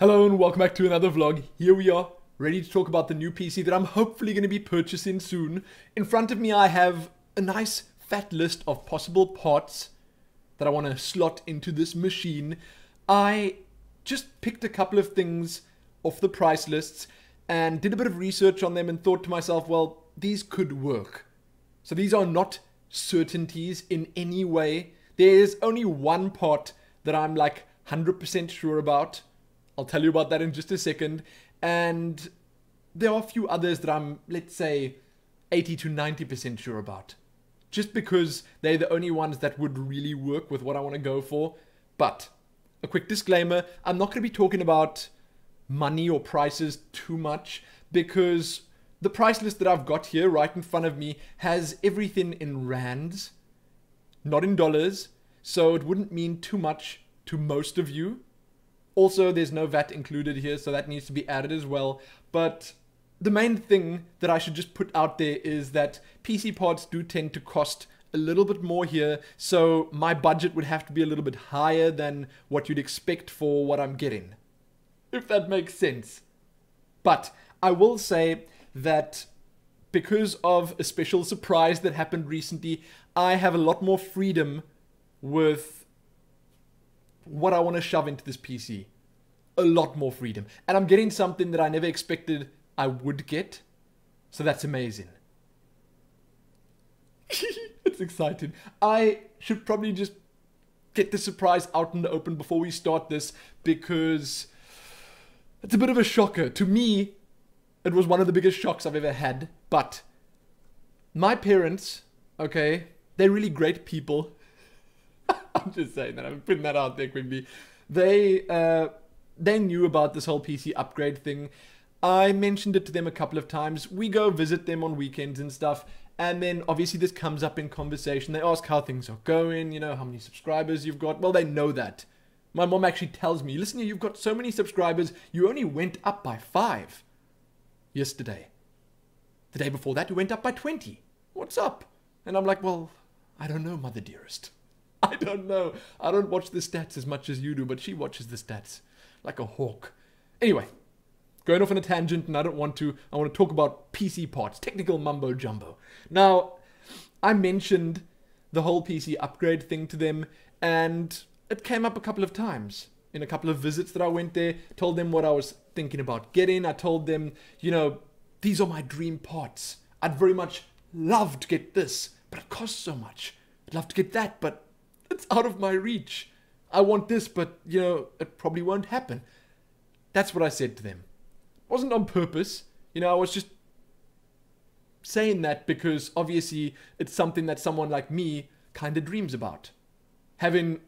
Hello and welcome back to another vlog. Here we are, ready to talk about the new PC that I'm hopefully going to be purchasing soon. In front of me I have a nice fat list of possible parts that I want to slot into this machine. I just picked a couple of things off the price lists and did a bit of research on them and thought to myself, well, these could work. So these are not certainties in any way. There's only one part that I'm like 100% sure about. I'll tell you about that in just a second. And there are a few others that I'm, let's say, 80 to 90% sure about. Just because they're the only ones that would really work with what I want to go for. But, a quick disclaimer, I'm not going to be talking about money or prices too much. Because the price list that I've got here right in front of me has everything in rands, not in dollars. So it wouldn't mean too much to most of you. Also, there's no VAT included here, so that needs to be added as well. But the main thing that I should just put out there is that PC parts do tend to cost a little bit more here, so my budget would have to be a little bit higher than what you'd expect for what I'm getting, if that makes sense. But I will say that because of a special surprise that happened recently, I have a lot more freedom with what I want to shove into this PC. A lot more freedom. And I'm getting something that I never expected I would get. So that's amazing. It's exciting. I should probably just get the surprise out in the open before we start this, because it's a bit of a shocker. To me, it was one of the biggest shocks I've ever had. But my parents, okay, they're really great people. I'm just saying that. I'm putting that out there quickly. They knew about this whole PC upgrade thing. I mentioned it to them a couple of times. We go visit them on weekends and stuff. And then obviously this comes up in conversation. They ask how things are going, you know, how many subscribers you've got. Well, they know that. My mom actually tells me, listen, you've got so many subscribers. You only went up by 5 yesterday. The day before that, you went up by 20. What's up? And I'm like, well, I don't know, mother dearest. I don't know. I don't watch the stats as much as you do, but she watches the stats like a hawk. Anyway, going off on a tangent, and I don't want to. I want to talk about PC parts, technical mumbo jumbo. Now, I mentioned the whole PC upgrade thing to them, and it came up a couple of times in a couple of visits that I went there. Told them what I was thinking about getting. I told them, you know, these are my dream parts. I'd very much love to get this, but it costs so much. I'd love to get that, but it's out of my reach. I want this, but, you know, it probably won't happen. That's what I said to them. It wasn't on purpose. You know, I was just saying that because obviously it's something that someone like me kind of dreams about. Having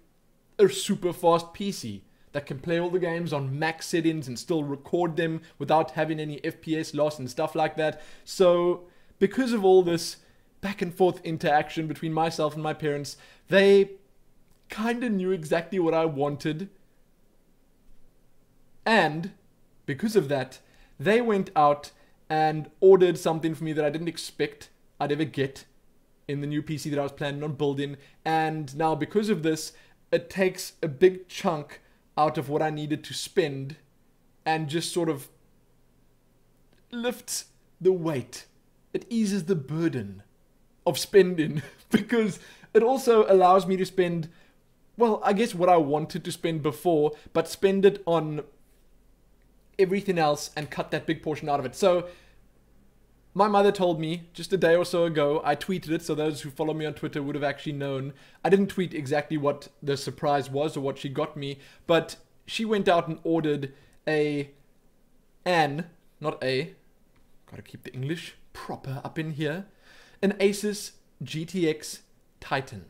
a super fast PC that can play all the games on max settings and still record them without having any FPS loss and stuff like that. So, because of all this back and forth interaction between myself and my parents, they kind of knew exactly what I wanted. And because of that, they went out and ordered something for me that I didn't expect I'd ever get in the new PC that I was planning on building. And now because of this, it takes a big chunk out of what I needed to spend and just sort of lifts the weight. It eases the burden of spending, because it also allows me to spend, well, I guess what I wanted to spend before, but spend it on everything else and cut that big portion out of it. So my mother told me just a day or so ago, I tweeted it, so those who follow me on Twitter would have actually known. I didn't tweet exactly what the surprise was or what she got me, but she went out and ordered gotta keep the English proper up in here, an Asus GTX Titan.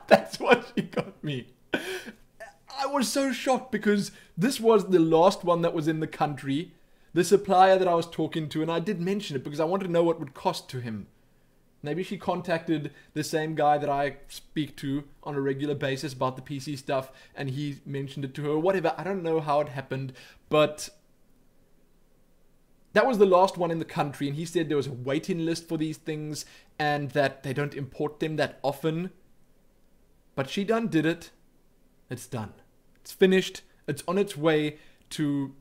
That's what she got me. I was so shocked because this was the last one that was in the country. The supplier that I was talking to, and I did mention it because I wanted to know what it would cost to him. Maybe she contacted the same guy that I speak to on a regular basis about the PC stuff, and he mentioned it to her, whatever. I don't know how it happened, but that was the last one in the country, and he said there was a waiting list for these things and that they don't import them that often. But she done did it. It's done. It's finished. It's on its way to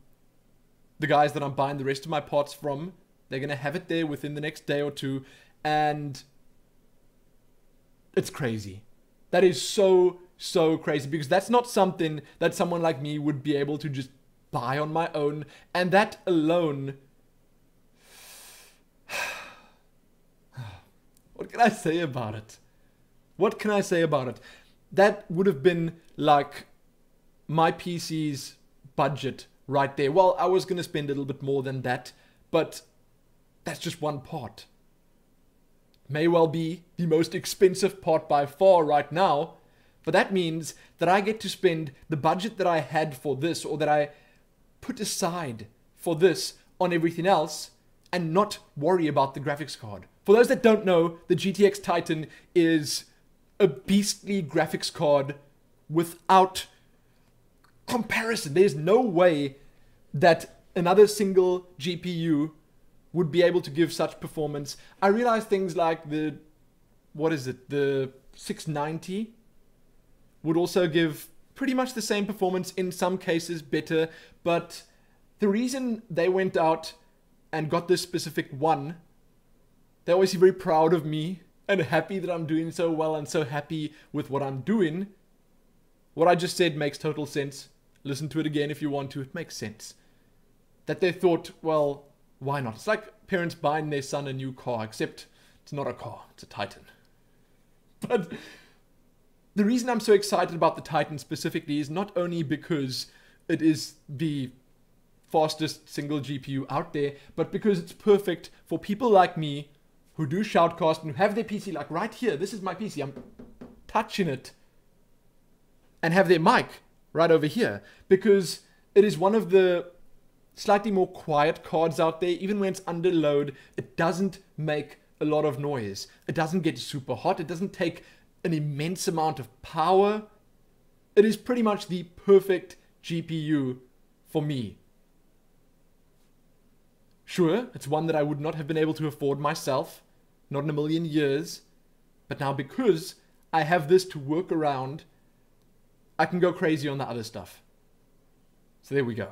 the guys that I'm buying the rest of my parts from. They're going to have it there within the next day or two. And it's crazy. That is so, so crazy. Because that's not something that someone like me would be able to just buy on my own. And that alone... What can I say about it? What can I say about it? That would have been like my PC's budget right there. Well, I was going to spend a little bit more than that, but that's just one part. May well be the most expensive part by far right now, but that means that I get to spend the budget that I had for this, or that I put aside for this, on everything else, and not worry about the graphics card. For those that don't know, the GTX Titan is a beastly graphics card without comparison. There's no way that another single GPU would be able to give such performance. I realize things like the 690 would also give pretty much the same performance, in some cases better, but the reason they went out and got this specific one, they're obviously very proud of me and happy that I'm doing so well and so happy with what I'm doing. What I just said makes total sense. Listen to it again if you want to. It makes sense. That they thought, well, why not? It's like parents buying their son a new car, except it's not a car, it's a Titan. But the reason I'm so excited about the Titan specifically is not only because it is the fastest single GPU out there, but because it's perfect for people like me who do shoutcast and who have their PC like right here. This is my PC. I'm touching it. And have their mic right over here. Because it is one of the slightly more quiet cards out there. Even when it's under load, it doesn't make a lot of noise. It doesn't get super hot. It doesn't take an immense amount of power. It is pretty much the perfect GPU for me. Sure, it's one that I would not have been able to afford myself. Not in a million years. But now because I have this to work around, I can go crazy on the other stuff. So there we go.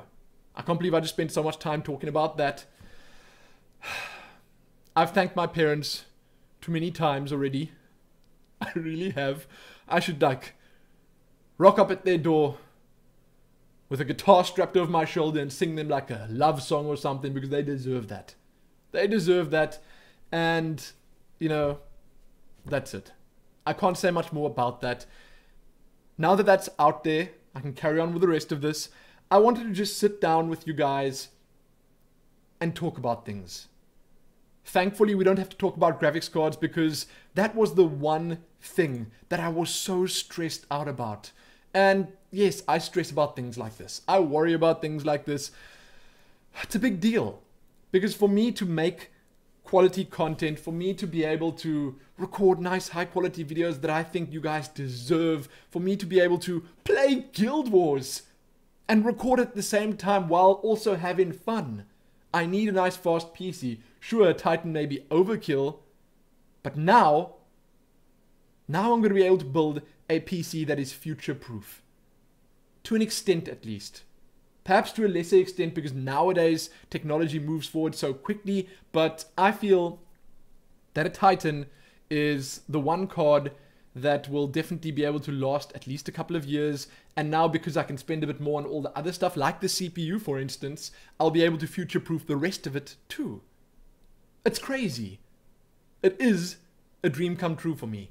I can't believe I just spent so much time talking about that. I've thanked my parents too many times already. I really have. I should like rock up at their door with a guitar strapped over my shoulder and sing them like a love song or something, because they deserve that. They deserve that. And, you know, that's it. I can't say much more about that. Now that that's out there, I can carry on with the rest of this. I wanted to just sit down with you guys and talk about things. Thankfully, we don't have to talk about graphics cards, because that was the one thing that I was so stressed out about. And yes, I stress about things like this. I worry about things like this. It's a big deal. Because for me to make quality content, for me to be able to record nice high quality videos that I think you guys deserve, for me to be able to play Guild Wars and record at the same time while also having fun, I need a nice fast PC. Sure, Titan may be overkill, but now I'm going to be able to build a PC that is future-proof. To an extent, at least. Perhaps to a lesser extent, because nowadays technology moves forward so quickly, but I feel that a Titan is the one card that will definitely be able to last at least a couple of years. And now, because I can spend a bit more on all the other stuff, like the CPU, for instance, I'll be able to future-proof the rest of it too. It's crazy. It is a dream come true for me.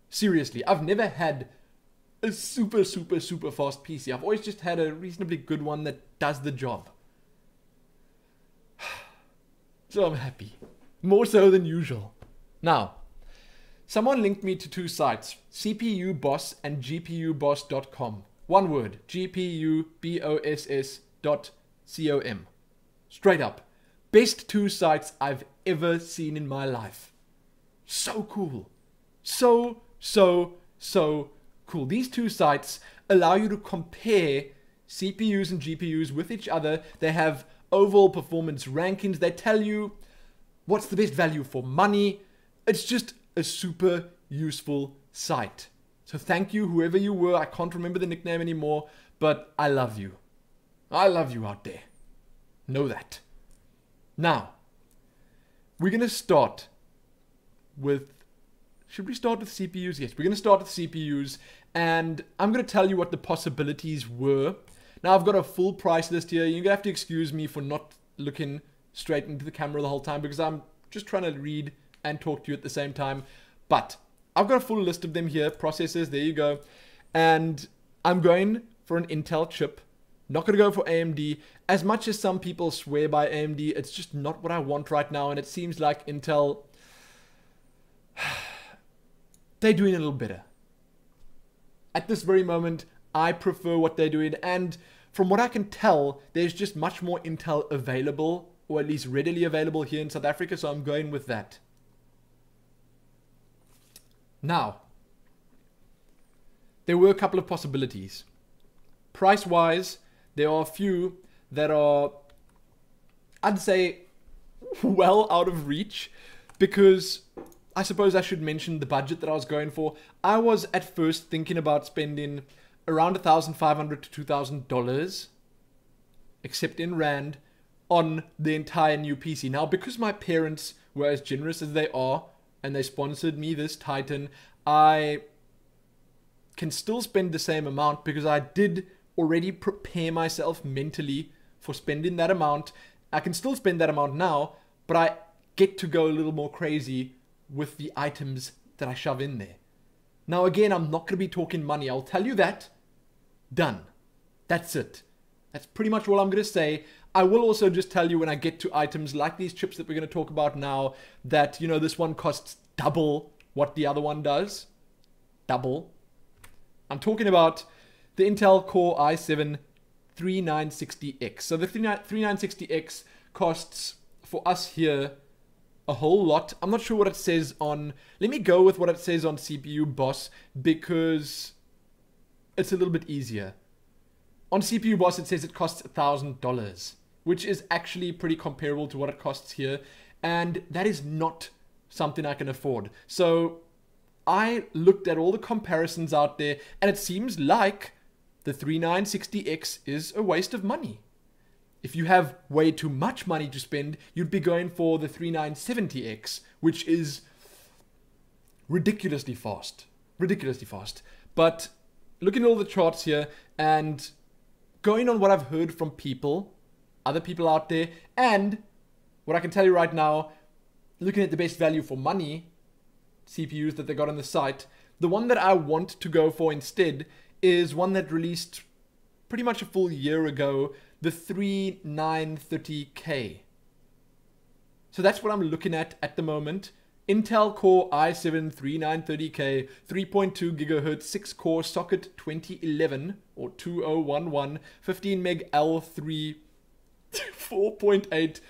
Seriously, I've never had a super fast PC. I've always just had a reasonably good one that does the job. So I'm happy. More so than usual. Now, someone linked me to two sites, CPU Boss and GPUboss.com. One word, GPUboss.com. Straight up. Best two sites I've ever seen in my life. So cool. So cool. These two sites allow you to compare CPUs and GPUs with each other. They have overall performance rankings. They tell you what's the best value for money. It's just a super useful site. So thank you, whoever you were. I can't remember the nickname anymore, but I love you. I love you out there. Know that. Now, we're going to start with... Should we start with CPUs? Yes, we're going to start with CPUs. And I'm going to tell you what the possibilities were. Now, I've got a full price list here. You're going to have to excuse me for not looking straight into the camera the whole time, because I'm just trying to read and talk to you at the same time. But I've got a full list of them here. Processors, there you go. And I'm going for an Intel chip. Not going to go for AMD. As much as some people swear by AMD, it's just not what I want right now. And it seems like Intel, they're doing a little better. At this very moment, I prefer what they're doing. And from what I can tell, there's just much more Intel available, or at least readily available here in South Africa. So I'm going with that. Now, there were a couple of possibilities. Price-wise, there are a few that are, I'd say, well out of reach, because I suppose I should mention the budget that I was going for. I was at first thinking about spending around $1,500 to $2,000, except in Rand, on the entire new PC. Now, because my parents were as generous as they are, and they sponsored me this Titan, I can still spend the same amount because I did already prepare myself mentally for spending that amount. I can still spend that amount now, but I get to go a little more crazy with the items that I shove in there. Now again, I'm not going to be talking money. I'll tell you that. Done. That's it. That's pretty much all I'm going to say. I will also just tell you when I get to items like these chips that we're going to talk about now that, you know, this one costs double what the other one does. Double. I'm talking about the Intel Core i7 3960X. So the 3960X costs for us here a whole lot. I'm not sure what it says on... Let me go with what it says on CPU Boss because it's a little bit easier. On CPU Boss, it says it costs $1,000, which is actually pretty comparable to what it costs here. And that is not something I can afford. So I looked at all the comparisons out there, and it seems like the 3960X is a waste of money. If you have way too much money to spend, you'd be going for the 3970X, which is ridiculously fast. Ridiculously fast. But looking at all the charts here and going on what I've heard from people, other people out there, and what I can tell you right now, looking at the best value for money CPUs that they got on the site, the one that I want to go for instead is one that released pretty much a full year ago, the 3930K. So that's what I'm looking at the moment. Intel Core i7 3930K, 3.2 GHz, 6-core socket 2011 or 2011, 15 meg L3, 4.8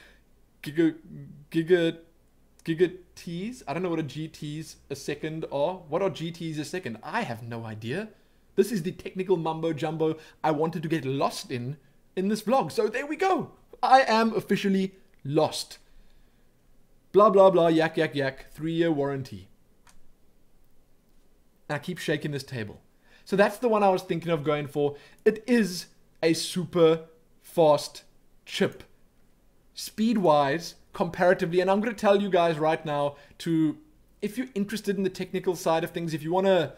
gigat's. I don't know what a GT's a second are. What are GT's a second? I have no idea. This is the technical mumbo jumbo I wanted to get lost in this vlog. So there we go. I am officially lost. Blah, blah, blah, yak, yak, yak, 3-year warranty. And I keep shaking this table. So that's the one I was thinking of going for. It is a super fast chip. Speed-wise, comparatively, and I'm going to tell you guys right now to, if you're interested in the technical side of things, if you want to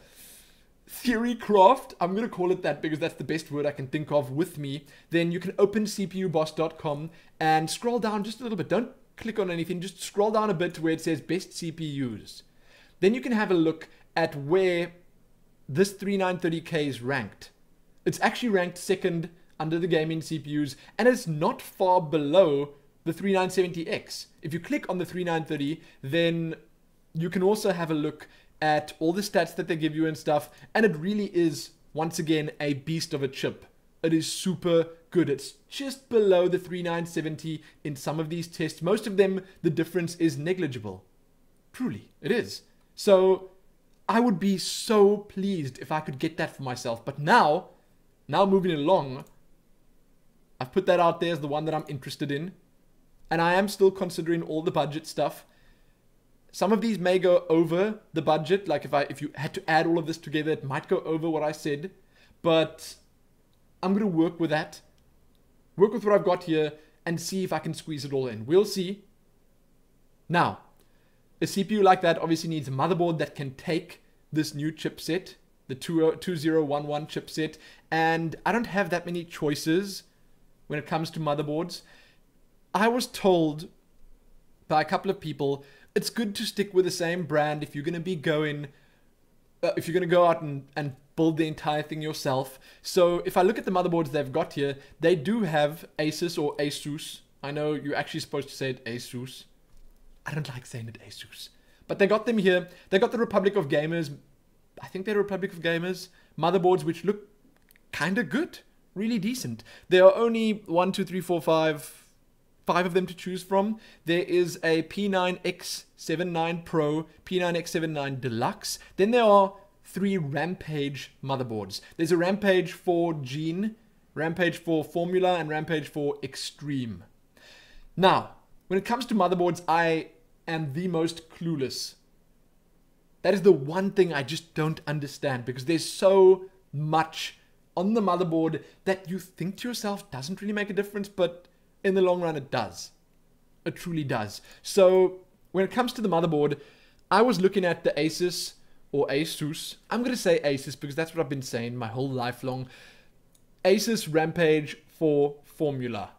theory craft, I'm going to call it that because that's the best word I can think of with me, then you can open cpuboss.com and scroll down just a little bit. Don't click on anything, just scroll down a bit to where it says best CPUs. Then you can have a look at where this 3930K is ranked. It's actually ranked second under the gaming CPUs, and it's not far below the 3970X. If you click on the 3930, then you can also have a look at all the stats that they give you and stuff, and it really is, once again, a beast of a chip. It is super good. It's just below the 3970 in some of these tests. Most of them, the difference is negligible. Truly, it is. So I would be so pleased if I could get that for myself. But now moving along, I've put that out there as the one that I'm interested in. And I am still considering all the budget stuff. Some of these may go over the budget. Like if you had to add all of this together, it might go over what I said. But I'm going to work with that. Work with what I've got here and see if I can squeeze it all in. We'll see. Now, a CPU like that obviously needs a motherboard that can take this new chipset, the 2011 chipset. And I don't have that many choices when it comes to motherboards. I was told by a couple of people, it's good to stick with the same brand if you're going to be going, if you're going to go out and build the entire thing yourself. So if I look at the motherboards they've got here, they do have Asus or Asus. I know you're actually supposed to say it Asus. I don't like saying it Asus. But they got them here. They got the Republic of Gamers. I think they're Republic of Gamers motherboards, which look kind of good. Really decent. There are only 5 of them to choose from. There is a P9X79 Pro, P9X79 Deluxe. Then there are 3 Rampage motherboards. There's a Rampage for Gene, Rampage for Formula, and Rampage for Extreme. Now, when it comes to motherboards, I am the most clueless. That is the one thing I just don't understand, because there's so much on the motherboard that you think to yourself doesn't really make a difference, but in the long run it does. It truly does. So when it comes to the motherboard, I was looking at the Asus or Asus. I'm going to say Asus because that's what I've been saying my whole life long. Asus Rampage for Formula.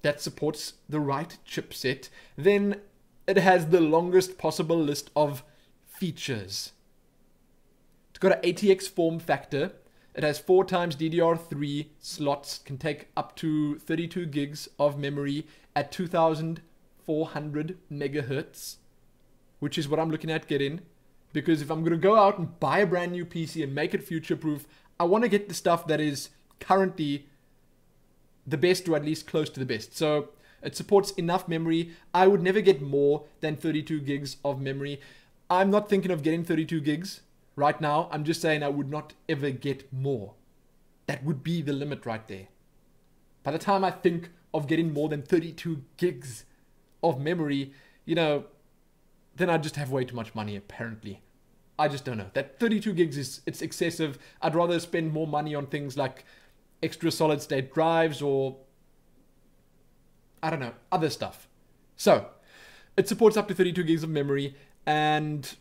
That supports the right chipset. Then it has the longest possible list of features. It's got an ATX form factor. It has 4 times DDR3 slots, can take up to 32 gigs of memory at 2400 megahertz, which is what I'm looking at getting. Because if I'm going to go out and buy a brand new PC and make it future-proof, I want to get the stuff that is currently the best, or at least close to the best. So it supports enough memory. I would never get more than 32 gigs of memory. I'm not thinking of getting 32 gigs. Right now, I'm just saying I would not ever get more. That would be the limit right there. By the time I think of getting more than 32 gigs of memory, you know, then I just have way too much money, apparently. I just don't know. That 32 gigs it's excessive. I'd rather spend more money on things like extra solid state drives or, I don't know, other stuff. So, it supports up to 32 gigs of memory, and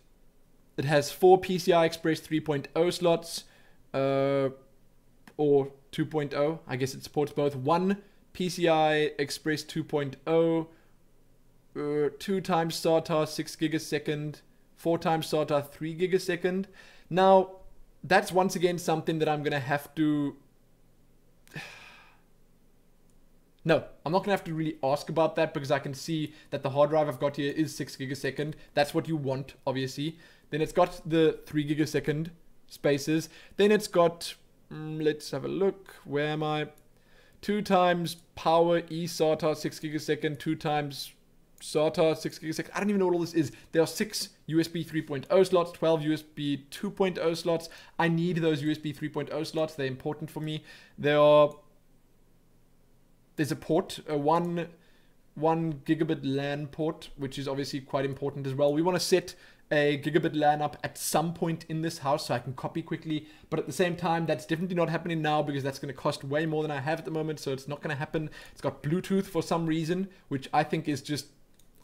it has 4 PCI Express 3.0 slots, or 2.0. I guess it supports both. 1 PCI Express 2.0, 2 times SATA 6 gigasecond, 4 times SATA 3 gigasecond. Now, that's once again something that I'm going to have to... No, I'm not going to have to really ask about that, because I can see that the hard drive I've got here is 6 gigasecond. That's what you want, obviously. Then it's got the 3 gigasecond spaces. Then it's got, let's have a look. Where am I? 2 times power eSATA 6 gigasecond, 2 times SATA 6 gigasecond. I don't even know what all this is. There are 6 USB 3.0 slots, 12 USB 2.0 slots. I need those USB 3.0 slots. They're important for me. There's a port, a 1 gigabit LAN port, which is obviously quite important as well. We want to set a gigabit LAN up at some point in this house so I can copy quickly, but at the same time that's definitely not happening now, because that's going to cost way more than I have at the moment, so it's not going to happen. It's got Bluetooth for some reason, which I think is just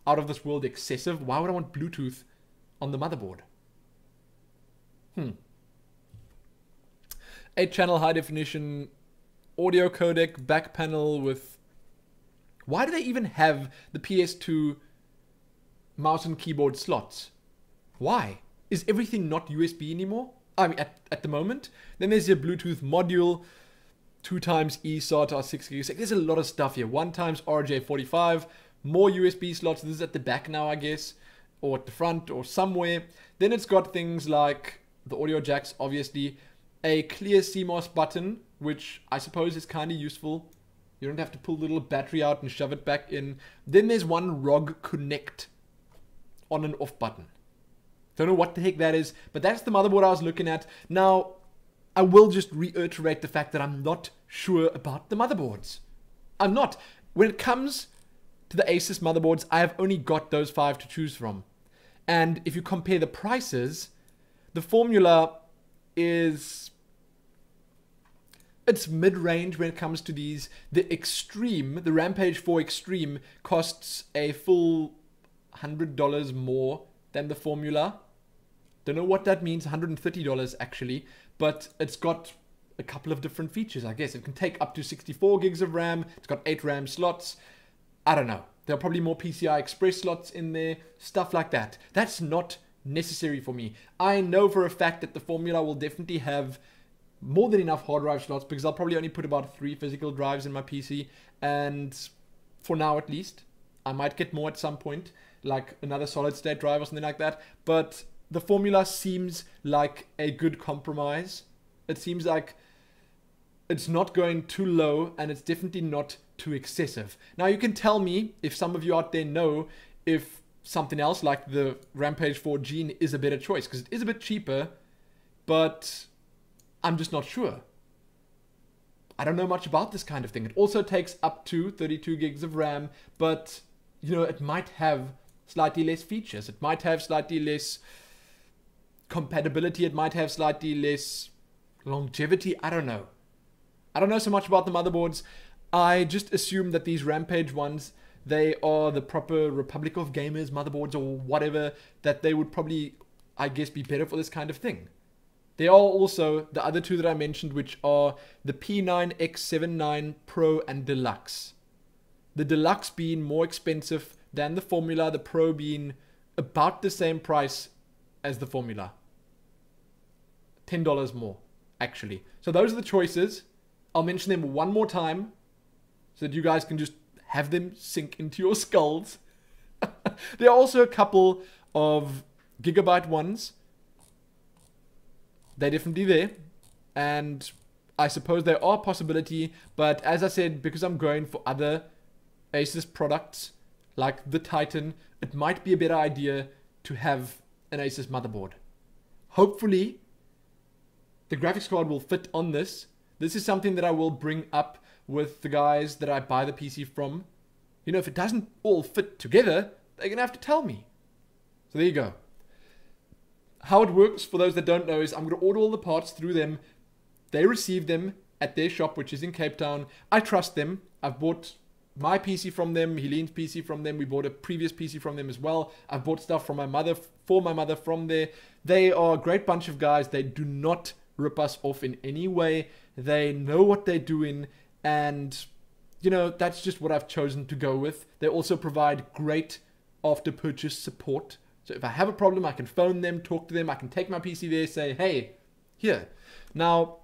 out of this world excessive. Why would I want Bluetooth on the motherboard? 8-channel high definition audio codec, back panel with... Why do they even have the PS2 mouse and keyboard slots? Why? Is everything not USB anymore? I mean, at the moment. Then there's your Bluetooth module, 2 times eSATA 6 gigasecond. There's a lot of stuff here. 1 times RJ45, more USB slots. This is at the back now, I guess, or at the front or somewhere. Then it's got things like the audio jacks, obviously, a clear CMOS button, which I suppose is kind of useful. You don't have to pull the little battery out and shove it back in. Then there's one ROG Connect on and off button. Don't know what the heck that is, but that's the motherboard I was looking at. Now, I will just reiterate the fact that I'm not sure about the motherboards. I'm not. When it comes to the Asus motherboards, I have only got those 5 to choose from. And if you compare the prices, the formula is... it's mid-range when it comes to these. The Extreme, the Rampage 4 Extreme, costs a full $100 more than the formula. Don't know what that means, $130 actually, but it's got a couple of different features, I guess. It can take up to 64 gigs of RAM, it's got 8 RAM slots. I don't know. There are probably more PCI Express slots in there, stuff like that. That's not necessary for me. I know for a fact that the formula will definitely have more than enough hard drive slots, because I'll probably only put about 3 physical drives in my PC, and for now at least. I might get more at some point, like another solid state drive or something like that, but the formula seems like a good compromise. It seems like it's not going too low, and it's definitely not too excessive. Now you can tell me, if some of you out there know, if something else like the Rampage 4 Gene is a better choice, because it is a bit cheaper, but I'm just not sure. I don't know much about this kind of thing. It also takes up to 32 gigs of RAM, but you know, it might have slightly less features. It might have slightly less compatibility. It might have slightly less longevity. I don't know. I don't know so much about the motherboards. I just assume that these Rampage ones, they are the proper Republic of Gamers motherboards or whatever, that they would probably, I guess, be better for this kind of thing. There are also the other two that I mentioned, which are the P9X79 Pro and Deluxe. The Deluxe being more expensive than the formula, the Pro being about the same price as the formula. $10 more, actually. So those are the choices. I'll mention them one more time so that you guys can just have them sink into your skulls. There are also a couple of Gigabyte ones. They're definitely there, and I suppose there are a possibility, but as I said, because I'm going for other Asus products like the Titan, it might be a better idea to have an Asus motherboard. Hopefully the graphics card will fit on this. This is something that I will bring up with the guys that I buy the PC from. You know, if it doesn't all fit together, they're gonna have to tell me. So there you go. How it works, for those that don't know, is I'm going to order all the parts through them. They receive them at their shop, which is in Cape Town. I trust them. I've bought my PC from them, Helene's PC from them. We bought a previous PC from them as well. I've bought stuff from my mother, for my mother from there. They are a great bunch of guys. They do not rip us off in any way. They know what they're doing, and you know, that's just what I've chosen to go with. They also provide great after-purchase support. So if I have a problem, I can phone them, talk to them, I can take my PC there, say, hey, here. Now,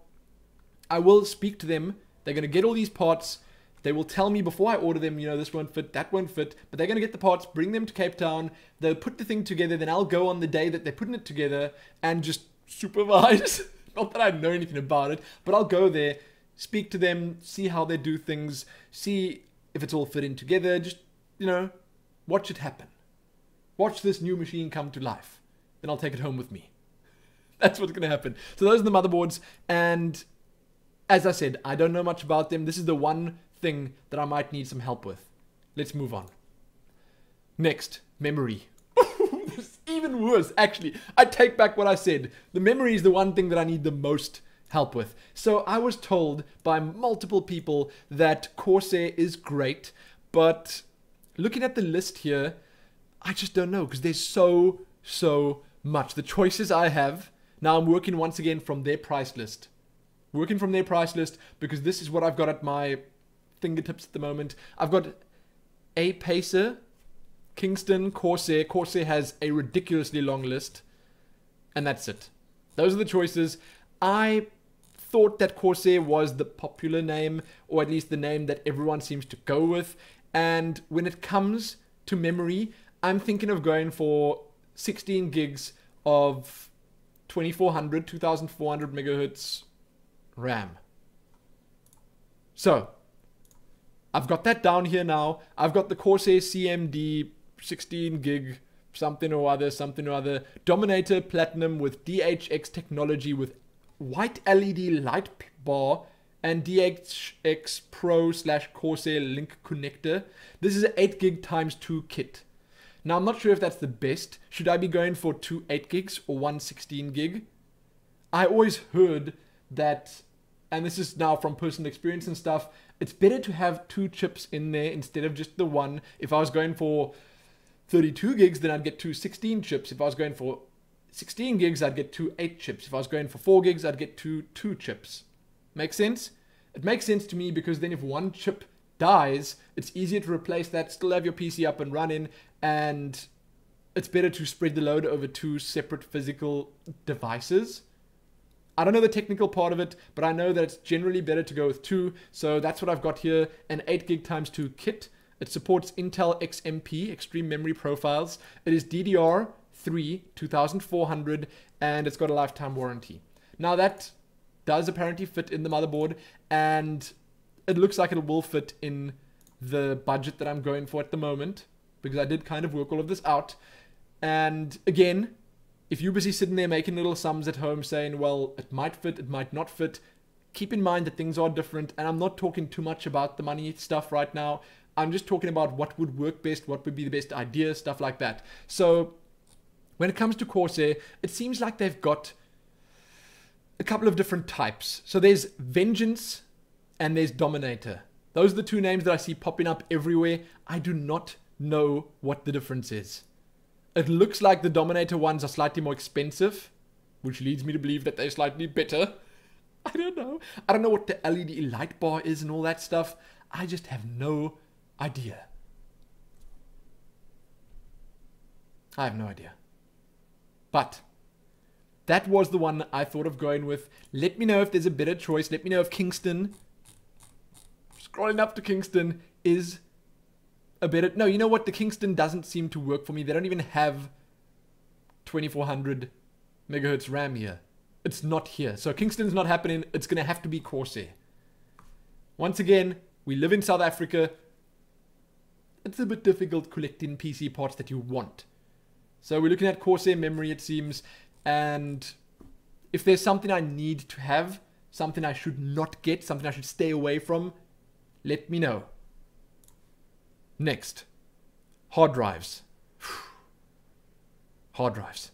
I will speak to them. They're going to get all these parts. They will tell me before I order them, you know, this won't fit, that won't fit. But they're going to get the parts, bring them to Cape Town. They'll put the thing together. Then I'll go on the day that they're putting it together and just supervise. Not that I know anything about it, but I'll go there, speak to them, see how they do things, see if it's all fit in together. Just, you know, watch it happen. Watch this new machine come to life. Then I'll take it home with me. That's what's going to happen. So those are the motherboards. And as I said, I don't know much about them. This is the one thing that I might need some help with. Let's move on. Next, memory. This is even worse, actually. I take back what I said. The memory is the one thing that I need the most help with. So I was told by multiple people that Corsair is great, but looking at the list here, I just don't know, because there's so much. The choices I have, now I'm working once again from their price list. Working from their price list, because this is what I've got at my fingertips at the moment. I've got a Pacer, Kingston, Corsair. Corsair has a ridiculously long list, and that's it. Those are the choices. I thought that Corsair was the popular name, or at least the name that everyone seems to go with, and when it comes to memory, I'm thinking of going for 16 gigs of 2400, 2400 megahertz RAM. So, I've got that down here now. I've got the Corsair CMD 16 gig something or other. Dominator Platinum with DHX technology with white LED light bar and DHX Pro / Corsair link connector. This is an 8 gig times 2 kit. Now, I'm not sure if that's the best. Should I be going for 2 8 gigs or 1 16 gig? I always heard that, and this is now from personal experience and stuff, it's better to have 2 chips in there instead of just the one. If I was going for 32 gigs, then I'd get 2 16 chips. If I was going for 16 gigs, I'd get 2 8 chips. If I was going for 4 gigs, I'd get 2 chips. Make sense? It makes sense to me because then if one chip dies, it's easier to replace that, still have your PC up and running, and it's better to spread the load over 2 separate physical devices. I don't know the technical part of it, but I know that it's generally better to go with 2, so that's what I've got here, an 8 gig times 2 kit. It supports Intel XMP, Extreme Memory Profiles. It is DDR3 2400, and it's got a lifetime warranty. Now that does apparently fit in the motherboard, and it looks like it will fit in the budget that I'm going for at the moment, because I did kind of work all of this out. And again, if you're busy sitting there making little sums at home saying, well, it might fit, it might not fit, keep in mind that things are different. And I'm not talking too much about the money stuff right now. I'm just talking about what would work best, what would be the best idea, stuff like that. So when it comes to Corsair, it seems like they've got a couple of different types. So there's Vengeance and there's Dominator. Those are the 2 names that I see popping up everywhere. I do not know what the difference is. It looks like the Dominator ones are slightly more expensive, which leads me to believe that they're slightly better. I don't know. I don't know what the LED light bar is and all that stuff. I just have no idea. I have no idea. But that was the one I thought of going with. Let me know if there's a better choice. Let me know if Kingston, scrolling up to Kingston, is a better... No, you know what? The Kingston doesn't seem to work for me. They don't even have 2400 megahertz RAM here. It's not here. So Kingston's not happening. It's going to have to be Corsair. Once again, we live in South Africa. It's a bit difficult collecting PC parts that you want. So we're looking at Corsair memory, it seems. And if there's something I need to have, something I should not get, something I should stay away from, let me know. Next, hard drives. Hard drives.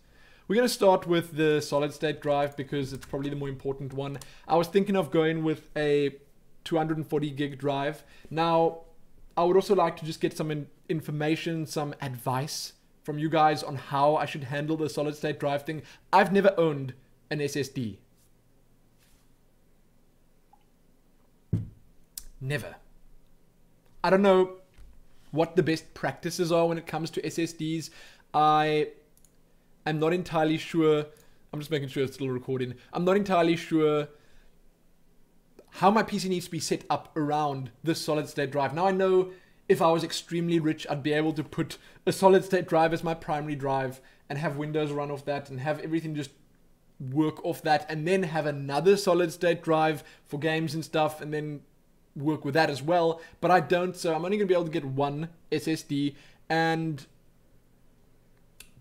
We're going to start with the solid state drive because it's probably the more important one. I was thinking of going with a 240 gig drive. Now, I would also like to just get some information, some advice from you guys on how I should handle the solid state drive thing. I've never owned an SSD. Never. I don't know what the best practices are when it comes to SSDs. I am not entirely sure. I'm just making sure it's still recording. I'm not entirely sure how my PC needs to be set up around this solid state drive. Now I know if I was extremely rich, I'd be able to put a solid state drive as my primary drive and have Windows run off that and have everything just work off that, and then have another solid state drive for games and stuff and then work with that as well. But I don't, so I'm only going to be able to get one SSD, and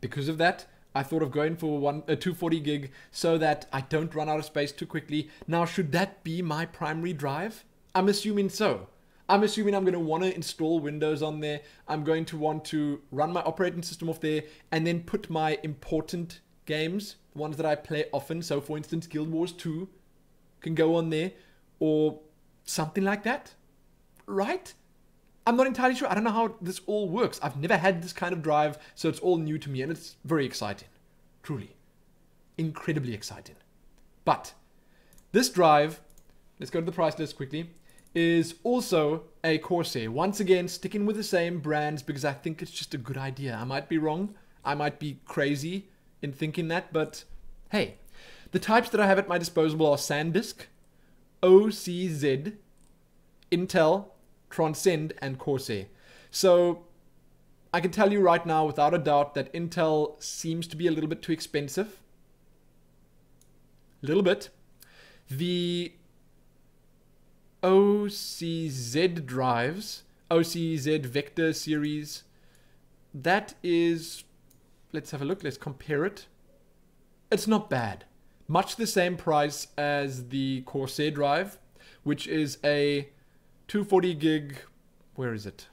because of that, I thought of going for a 240 gig so that I don't run out of space too quickly. Now, should that be my primary drive? I'm assuming so. I'm assuming I'm going to want to install Windows on there. I'm going to want to run my operating system off there and then put my important games, the ones that I play often. So, for instance, Guild Wars 2 can go on there or something like that, right? I'm not entirely sure. I don't know how this all works. I've never had this kind of drive, so it's all new to me, and it's very exciting. Truly. Incredibly exciting. But this drive, let's go to the price list quickly, is also a Corsair. Once again, sticking with the same brands because I think it's just a good idea. I might be wrong. I might be crazy in thinking that, but hey. The types that I have at my disposal are SanDisk, OCZ, Intel, Transcend, and Corsair. So I can tell you right now without a doubt that Intel seems to be a little bit too expensive. A little bit. The OCZ drives, OCZ Vector series, that is, let's have a look, let's compare it. It's not bad. Much the same price as the Corsair drive, which is a 240 gig, where is it?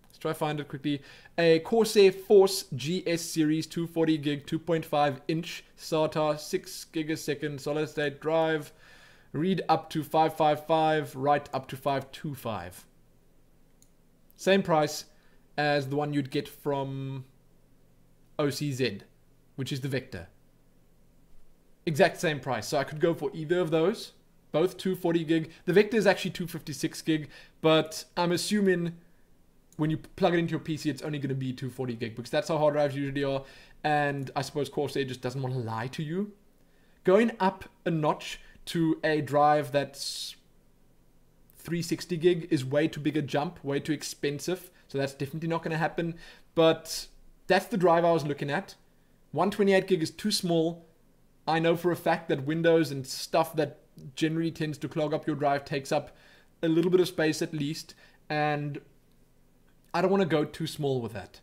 Let's try find it quickly. A Corsair Force GS series 240 gig 2.5 inch SATA 6 gigasecond solid state drive. Read up to 555, write up to 525. Same price as the one you'd get from OCZ, which is the Vector. Exact same price. So I could go for either of those, both 240 gig. The Vector is actually 256 gig, but I'm assuming when you plug it into your PC, it's only going to be 240 gig because that's how hard drives usually are. And I suppose Corsair just doesn't want to lie to you. Going up a notch to a drive that's 360 gig is way too big a jump, way too expensive. So that's definitely not going to happen. But that's the drive I was looking at. 128 gig is too small. I know for a fact that Windows and stuff that generally tends to clog up your drive takes up a little bit of space at least. And I don't want to go too small with that.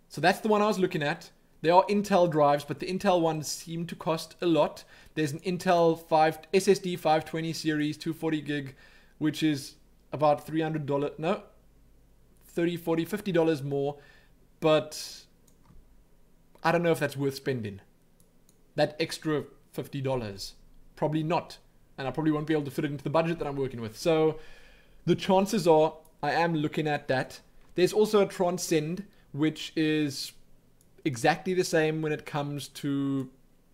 So that's the one I was looking at. There are Intel drives, but the Intel ones seem to cost a lot. There's an Intel SSD 520 series, 240 gig, which is about $300, no, $30, $40, $50 more. But I don't know if that's worth spending. That extra $50, probably not. And I probably won't be able to fit it into the budget that I'm working with. So the chances are I am looking at that. There's also a Transcend, which is exactly the same when it comes to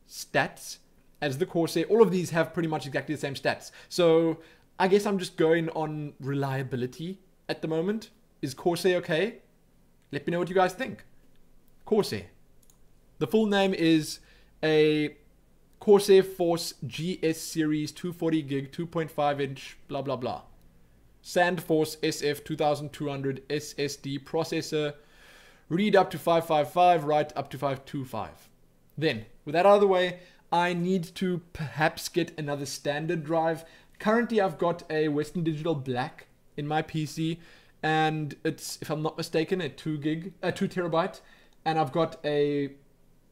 stats as the Corsair. All of these have pretty much exactly the same stats. So I guess I'm just going on reliability at the moment. Is Corsair okay? Let me know what you guys think. Corsair. The full name is a Corsair Force GS series 240 gig 2.5 inch blah blah blah. SandForce SF 2200 SSD processor. Read up to 555, write up to 525. Then, with that out of the way, I need to perhaps get another standard drive. Currently, I've got a Western Digital Black in my PC, and it's, if I'm not mistaken, a 2 terabyte. And I've got a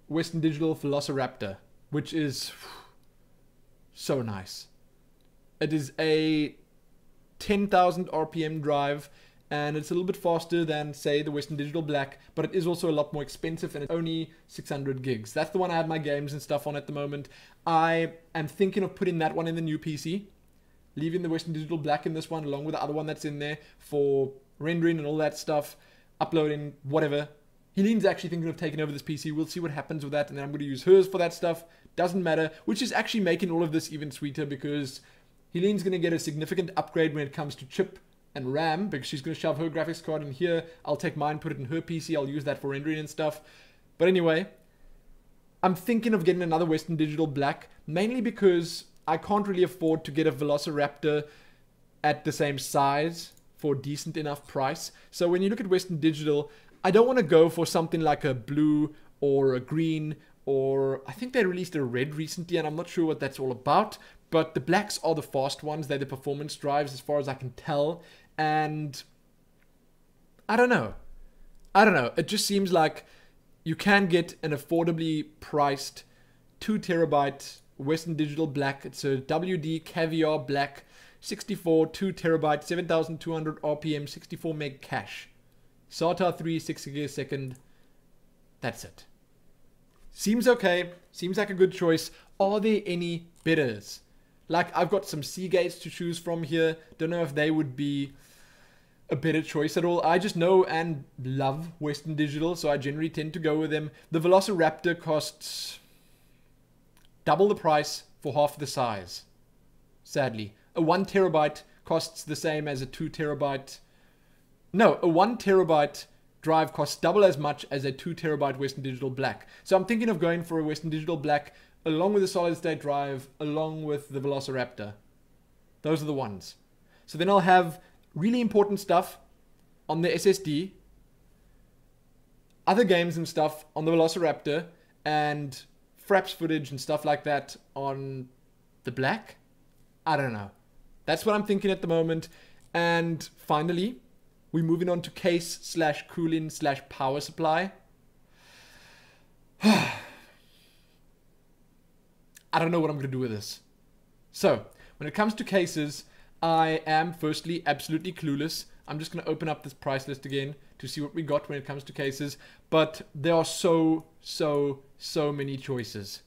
Western Digital Velociraptor, which is so nice. It is a 10,000 RPM drive, and it's a little bit faster than, say, the Western Digital Black, but it is also a lot more expensive, and it's only 600 gigs. That's the one I have my games and stuff on at the moment. I am thinking of putting that one in the new PC, leaving the Western Digital Black in this one, along with the other one that's in there for rendering and all that stuff, uploading, whatever. Helene's actually thinking of taking over this PC. We'll see what happens with that, and then I'm going to use hers for that stuff. Doesn't matter, which is actually making all of this even sweeter because Helene's going to get a significant upgrade when it comes to chip and RAM, because she's going to shove her graphics card in here. I'll take mine, put it in her PC. I'll use that for rendering and stuff. But anyway, I'm thinking of getting another Western Digital Black, mainly because I can't really afford to get a Velociraptor at the same size for a decent enough price. So when you look at Western Digital, I don't want to go for something like a blue or a green, or I think they released a red recently, and I'm not sure what that's all about. But the blacks are the fast ones. They're the performance drives as far as I can tell. And I don't know. It just seems like you can get an affordably priced 2 terabyte Western Digital Black. It's a WD Caviar Black 64 2 terabyte 7200 RPM 64 meg cache. SATA 3 6 gigasecond. That's it. Seems okay. Seems like a good choice. Are there any bidders? Like, I've got some Seagates to choose from here. Don't know if they would be a better choice at all. I just know and love Western Digital, so I generally tend to go with them. The Velociraptor costs double the price for half the size, sadly. A 1 terabyte costs the same as a 2 terabyte. No, a 1 terabyte drive costs double as much as a 2 terabyte Western Digital Black. So I'm thinking of going for a Western Digital Black along with the solid state drive, along with the Velociraptor. Those are the ones. So then I'll have really important stuff on the SSD, other games and stuff on the Velociraptor, and Fraps footage and stuff like that on the Black. I don't know. That's what I'm thinking at the moment. And finally, we're moving on to case / cooling / power supply. I don't know what I'm going to do with this. So, When it comes to cases, I am firstly absolutely clueless. I'm just going to open up this price list again to see what we got when it comes to cases. But there are so many choices.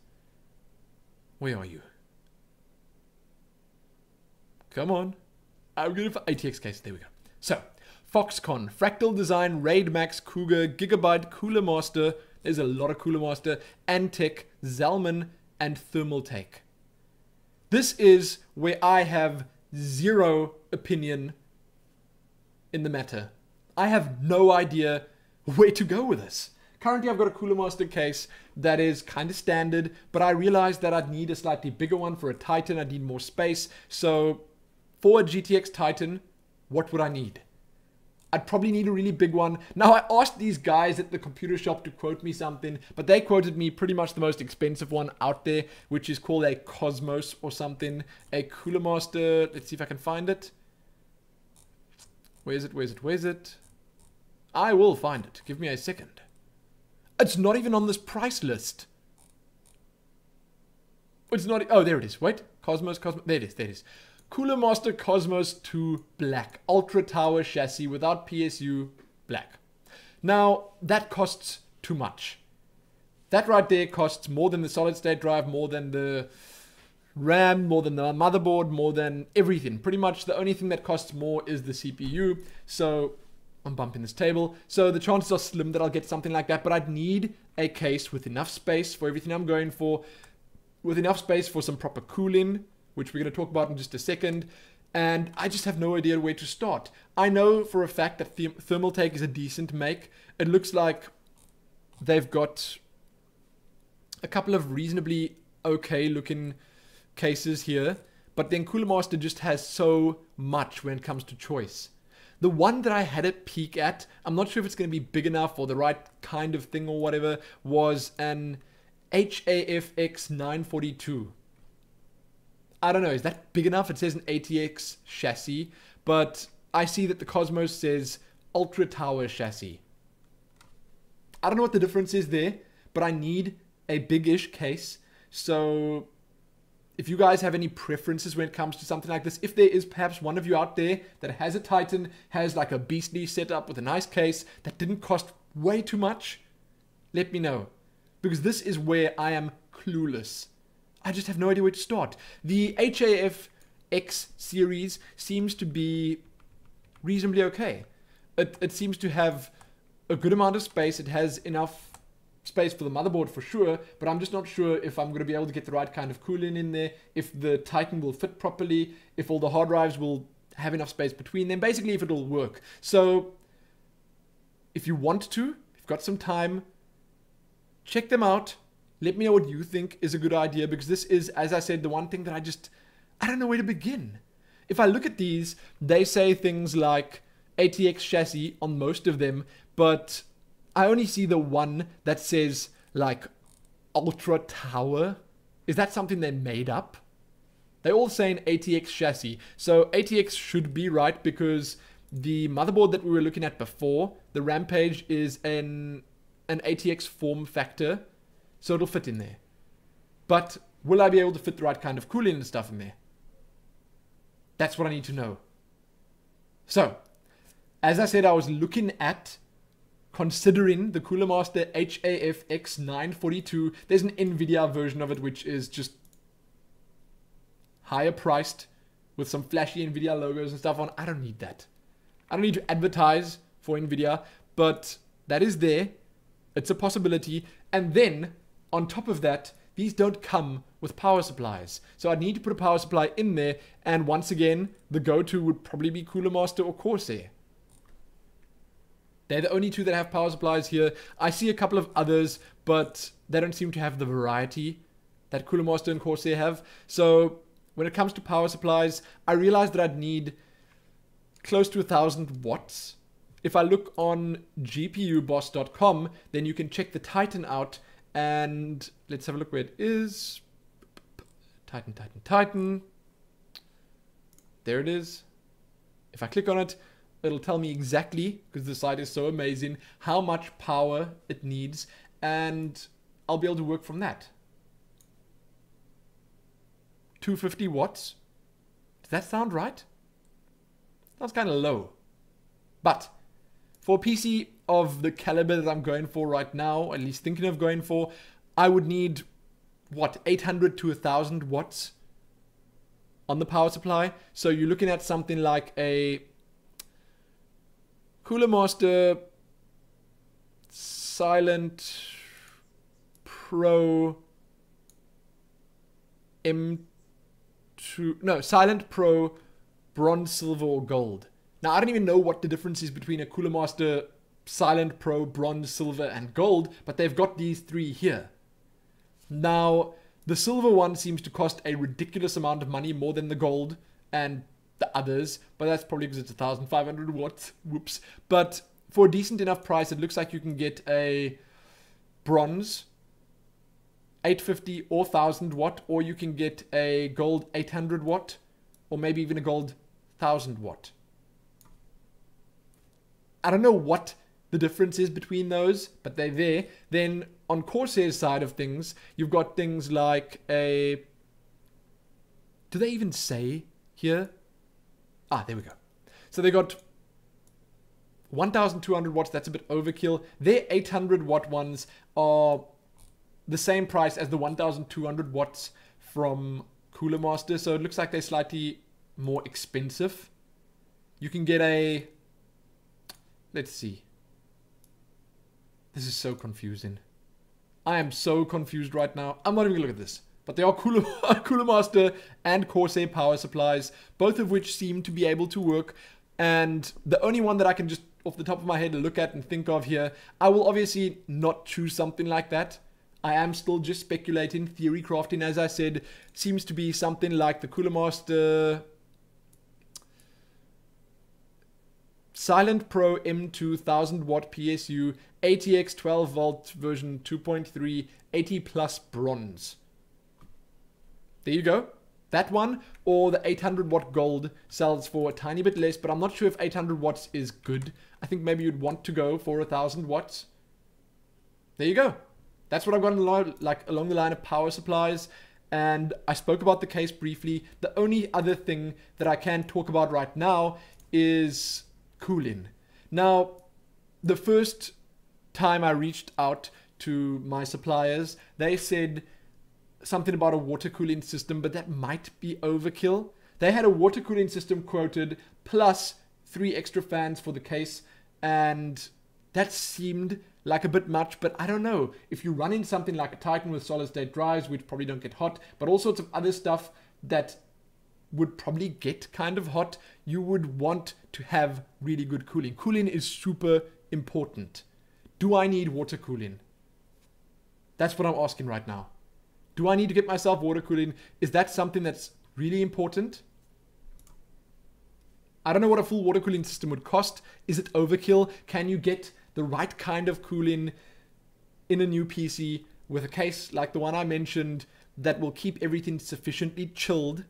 Where are you? Come on. I'm going to ATX case. There we go. So, Foxconn, Fractal Design, Raid Max, Cougar, Gigabyte, Cooler Master. There's a lot of Cooler Master. Antec, Zalman, and Thermaltake. This is where I have zero opinion in the matter. I have no idea where to go with this. Currently, I've got a Cooler Master case that is kind of standard, but I realized that I'd need a slightly bigger one for a Titan. I'd need more space. So for a GTX Titan, what would I need? I'd probably need a really big one. Now, I asked these guys at the computer shop to quote me something, but they quoted me pretty much the most expensive one out there, which is called a Cosmos or something. A Cooler Master. Let's see if I can find it. Where is it? I will find it. Give me a second. It's not even on this price list. It's not. Oh, there it is. Wait. Cosmos. There it is. Cooler Master Cosmos 2 Black. Ultra Tower chassis without PSU black. Now, that costs too much. That right there costs more than the solid state drive, more than the RAM, more than the motherboard, more than everything. Pretty much the only thing that costs more is the CPU. So I'm bumping this table. So the chances are slim that I'll get something like that, but I'd need a case with enough space for everything I'm going for, with enough space for some proper cooling, which we're going to talk about in just a second. And I just have no idea where to start. I know for a fact that Thermaltake is a decent make. It looks like they've got a couple of reasonably okay looking cases here. But then Cooler Master just has so much when it comes to choice. The one that I had a peek at, I'm not sure if it's going to be big enough or the right kind of thing or whatever, was an HAFX 942. I don't know, is that big enough? It says an ATX chassis, but I see that the Cosmos says Ultra Tower chassis. I don't know what the difference is there, but I need a big-ish case. So if you guys have any preferences when it comes to something like this, if there is perhaps one of you out there that has a Titan, has like a beastly setup with a nice case that didn't cost way too much, let me know. Because this is where I am clueless. I just have no idea where to start. The HAFX series seems to be reasonably okay. It seems to have a good amount of space. It has enough space for the motherboard for sure, but I'm just not sure if I'm going to be able to get the right kind of cooling in there, if the Titan will fit properly, if all the hard drives will have enough space between them, basically if it'll work. So if you want to, if you've got some time, check them out. Let me know what you think is a good idea, because this is, as I said, the one thing that I don't know where to begin. If I look at these, they say things like ATX chassis on most of them, but I only see the one that says like Ultra Tower. Is that something they made up? They all say an ATX chassis. So ATX should be right, because the motherboard that we were looking at before, the Rampage, is an ATX form factor. So it'll fit in there. But will I be able to fit the right kind of cooling and stuff in there? That's what I need to know. So, as I said, I was looking at considering the Cooler Master HAFX 942. There's an NVIDIA version of it, which is just higher priced with some flashy NVIDIA logos and stuff on. I don't need that. I don't need to advertise for NVIDIA, but that is there. It's a possibility. And then on top of that, these don't come with power supplies. So I'd need to put a power supply in there. And once again, the go-to would probably be Cooler Master or Corsair. They're the only two that have power supplies here. I see a couple of others, but they don't seem to have the variety that Cooler Master and Corsair have. So when it comes to power supplies, I realized that I'd need close to 1,000 watts. If I look on gpuboss.com, then you can check the Titan out. And let's have a look where it is. Titan. There it is. If I click on it, it'll tell me exactly, because the site is so amazing, how much power it needs. And I'll be able to work from that. 250 watts. Does that sound right? Sounds kind of low. But for a PC of the caliber that I'm going for right now, at least thinking of going for, I would need, what, 800 to 1000 watts on the power supply. So you're looking at something like a Cooler Master Silent Pro Silent Pro Bronze, Silver, or Gold. Now, I don't even know what the difference is between a Cooler Master Silent Pro, Bronze, Silver, and Gold, but they've got these three here. Now, the Silver one seems to cost a ridiculous amount of money, more than the Gold and the others, but that's probably because it's 1500 watts. Whoops. But for a decent enough price, it looks like you can get a Bronze 850 or 1000 watt, or you can get a Gold 800 watt, or maybe even a Gold 1000 watt. I don't know what the difference is between those, but they're there. Then on Corsair's side of things, you've got things like a... Do they even say here? Ah, there we go. So they got 1200 watts. That's a bit overkill. Their 800 watt ones are the same price as the 1200 watts from Cooler Master. So it looks like they're slightly more expensive. You can get a... Let's see. This is so confusing. I am so confused right now. I'm not even going to look at this. But they are Cooler Master and Corsair power supplies, both of which seem to be able to work. And the only one that I can just, off the top of my head, look at and think of here, I will obviously not choose something like that. I am still just speculating. Theory crafting, as I said, seems to be something like the Cooler Master Silent Pro M2 1000 watt PSU ATX 12 volt version 2.3 80 plus bronze. There you go. That one, or the 800 watt gold, sells for a tiny bit less, but I'm not sure if 800 watts is good. I think maybe you'd want to go for 1000 watts. There you go. That's what I've got along the line of power supplies. And I spoke about the case briefly. The only other thing that I can talk about right now is cooling. Now, the first time I reached out to my suppliers, they said something about a water cooling system, but that might be overkill. They had a water cooling system quoted plus 3 extra fans for the case, and that seemed like a bit much, but I don't know. If you run in something like a Titan with solid state drives, which probably don't get hot, but all sorts of other stuff that would probably get kind of hot, you would want to have really good cooling. Cooling is super important. Do I need water cooling? That's what I'm asking right now. Do I need to get myself water cooling? Is that something that's really important? I don't know what a full water cooling system would cost. Is it overkill? Can you get the right kind of cooling in a new PC with a case like the one I mentioned that will keep everything sufficiently chilled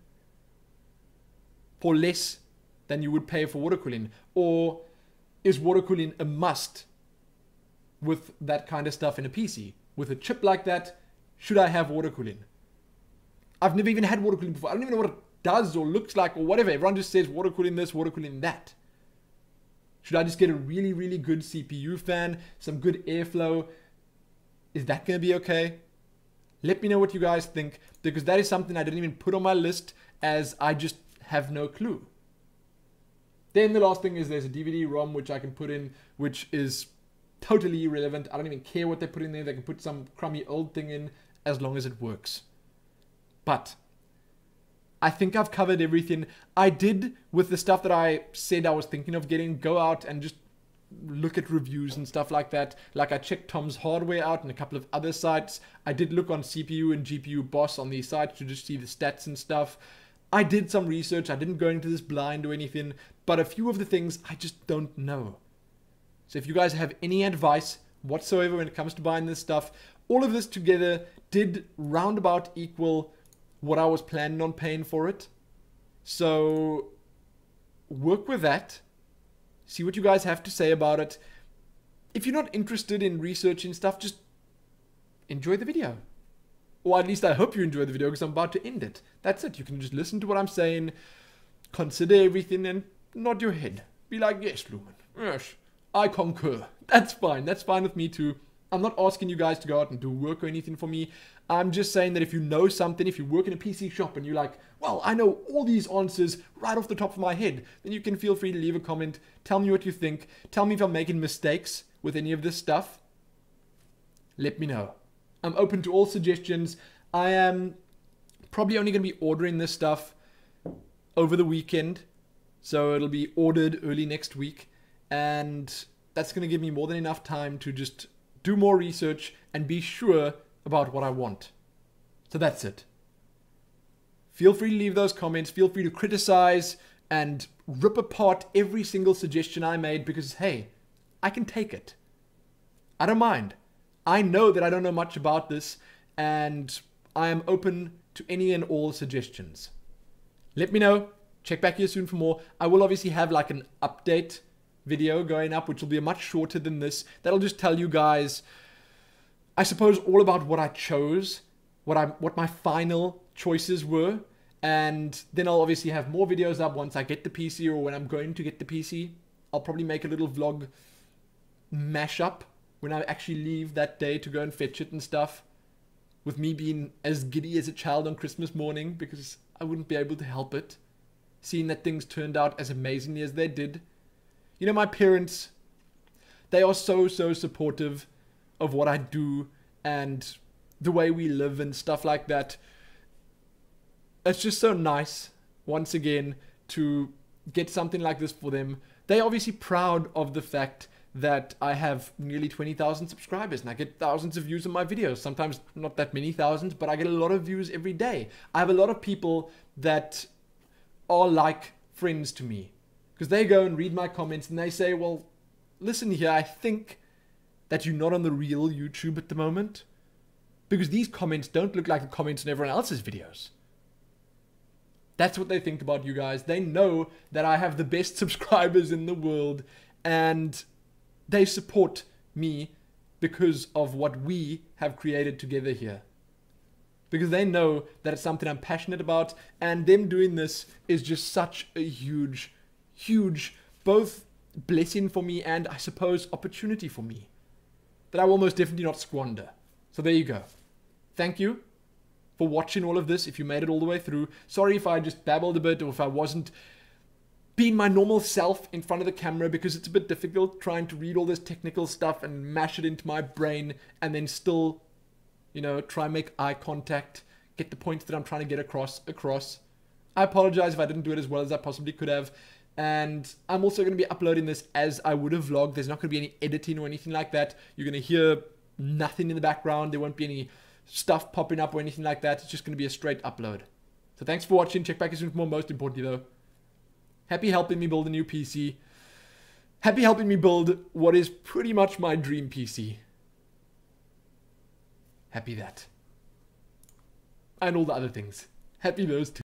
for less than you would pay for water cooling? Or is water cooling a must with that kind of stuff in a PC? With a chip like that, should I have water cooling? I've never even had water cooling before. I don't even know what it does or looks like or whatever. Everyone just says water cooling this, water cooling that. Should I just get a really, really good CPU fan, some good airflow? Is that going to be okay? Let me know what you guys think, because that is something I didn't even put on my list, as I just have no clue. Then the last thing is there's a DVD-ROM which I can put in, which is totally irrelevant. I don't even care what they put in there. They can put some crummy old thing in as long as it works. But I think I've covered everything. I did, with the stuff that I said I was thinking of getting, go out and just look at reviews and stuff like that. Like, I checked Tom's Hardware out and a couple of other sites. I did look on CPU and GPU Boss on these sites to just see the stats and stuff. I did some research. I didn't go into this blind or anything, but a few of the things I just don't know. So if you guys have any advice whatsoever when it comes to buying this stuff, all of this together did roundabout equal what I was planning on paying for it. So work with that. See what you guys have to say about it. If you're not interested in researching stuff, just enjoy the video. Or at least I hope you enjoy the video, because I'm about to end it. That's it. You can just listen to what I'm saying. consider everything and nod your head. Be like, yes, Lumen, yes, I concur. That's fine. That's fine with me too. I'm not asking you guys to go out and do work or anything for me. I'm just saying that if you know something, if you work in a PC shop and you're like, well, I know all these answers right off the top of my head, then you can feel free to leave a comment. Tell me what you think. Tell me if I'm making mistakes with any of this stuff. Let me know. I'm open to all suggestions. I am probably only going to be ordering this stuff over the weekend. So it'll be ordered early next week. And that's going to give me more than enough time to just do more research and be sure about what I want. So that's it. Feel free to leave those comments. Feel free to criticize and rip apart every single suggestion I made because, hey, I can take it. I don't mind. I know that I don't know much about this and I am open to any and all suggestions. Let me know. Check back here soon for more. I will obviously have like an update video going up, which will be much shorter than this. That'll just tell you guys, I suppose, all about what I chose, what my final choices were, and then I'll obviously have more videos up once I get the PC or when I'm going to get the PC. I'll probably make a little vlog mashup when I actually leave that day to go and fetch it and stuff, with me being as giddy as a child on Christmas morning because I wouldn't be able to help it, seeing that things turned out as amazingly as they did. You know, my parents, they are so supportive of what I do and the way we live and stuff like that. It's just so nice, once again, to get something like this for them. They're obviously proud of the fact that I have nearly 20,000 subscribers and I get thousands of views on my videos. Sometimes not that many thousands, but I get a lot of views every day. I have a lot of people that are like friends to me, because they go and read my comments and they say, well, listen here, I think that you're not on the real YouTube at the moment, because these comments don't look like the comments in everyone else's videos. That's what they think about you guys. They know that I have the best subscribers in the world and they support me because of what we have created together here. Because they know that it's something I'm passionate about, and them doing this is just such a huge both blessing for me and, I suppose, opportunity for me that I will most definitely not squander. So there you go. Thank you for watching all of this if you made it all the way through. Sorry if I just babbled a bit or if I wasn't being my normal self in front of the camera, because it's a bit difficult trying to read all this technical stuff and mash it into my brain and then still, you know, try and make eye contact, get the points that I'm trying to get across. I apologize if I didn't do it as well as I possibly could have. And I'm also going to be uploading this as I would have vlogged. There's not going to be any editing or anything like that. You're going to hear nothing in the background. There won't be any stuff popping up or anything like that. It's just going to be a straight upload. So thanks for watching. Check back as soon for more. Most importantly though, happy helping me build a new PC. Happy helping me build what is pretty much my dream PC. Happy that. And all the other things. Happy those too.